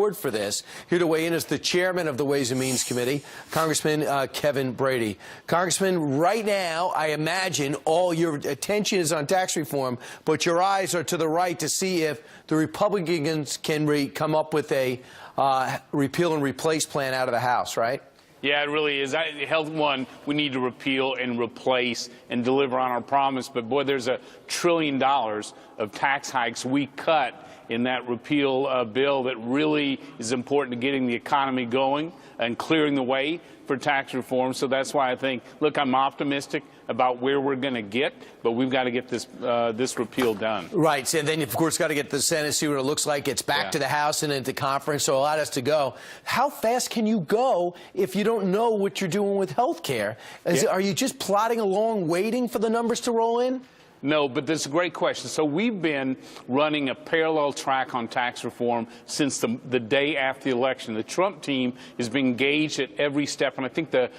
For this. Here to weigh in is the chairman of the Ways and Means Committee, Congressman Kevin Brady. Congressman, right now, I imagine all your attention is on tax reform, but your eyes are to the right to see if the Republicans can come up with a repeal and replace plan out of the House, right? Yeah, it really is. Health one, we need to repeal and replace and deliver on our promise. But, boy, there's $1 trillion of tax hikes we cut in that repeal bill that really is important to getting the economy going and clearing the way for tax reform. So that's why I think, look, I'm optimistic about where we're going to get, but we've got to get this repeal done. Right. So then, of course, got to get the Senate, see what it looks like. It's back to the House and into conference, so a lot has to go. How fast can you go if you don't know what you're doing with health care? Are you just plodding along, waiting for the numbers to roll in? No, but that's a great question. So we've been running a parallel track on tax reform since the day after the election. The Trump team has been engaged at every step, and I think the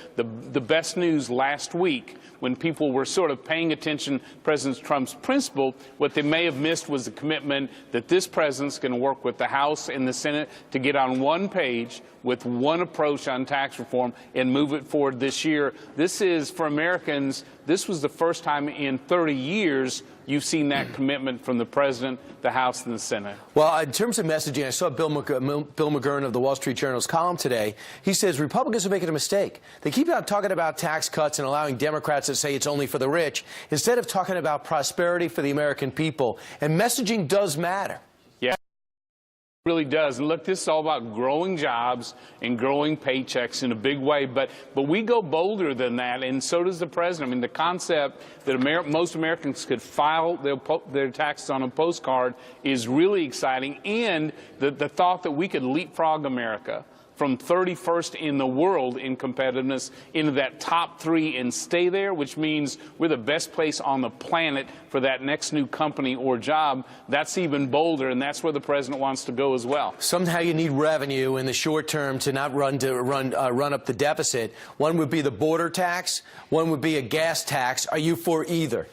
best news last week, when people were sort of paying attention to President Trump's principle, what they may have missed was the commitment that this president's going to work with the House and the Senate to get on one page with one approach on tax reform and move it forward this year. This is, for Americans, this was the first time in 30 years you've seen that commitment from the President, the House, and the Senate. Well, in terms of messaging, I saw Bill McGurn of the Wall Street Journal's column today. He says Republicans are making a mistake. They keep on talking about tax cuts and allowing Democrats to say it's only for the rich, instead of talking about prosperity for the American people. And messaging does matter. It really does. And look, this is all about growing jobs and growing paychecks in a big way. But we go bolder than that, and so does the president. I mean, the concept that most Americans could file their taxes on a postcard is really exciting. And the thought that we could leapfrog America from 31st in the world in competitiveness into that top 3 and stay there, which means we're the best place on the planet for that next new company or job. That's even bolder, and that's where the president wants to go as well. Somehow you need revenue in the short term to not run up the deficit. One would be the border tax. One would be a gas tax. Are you for either?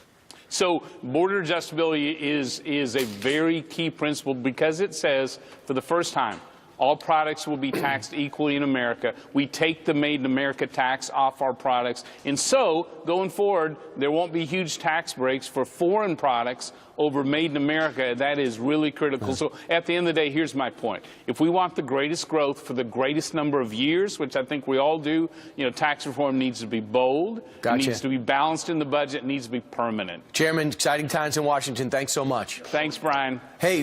So border adjustability is a very key principle because it says, for the first time, all products will be taxed equally in America. We take the Made in America tax off our products. And so, going forward, there won't be huge tax breaks for foreign products over Made in America. That is really critical. So, at the end of the day, here's my point. If we want the greatest growth for the greatest number of years, which I think we all do, tax reform needs to be bold. It needs to be balanced in the budget. It needs to be permanent. Chairman, exciting times in Washington. Thanks so much. Thanks, Brian. Hey.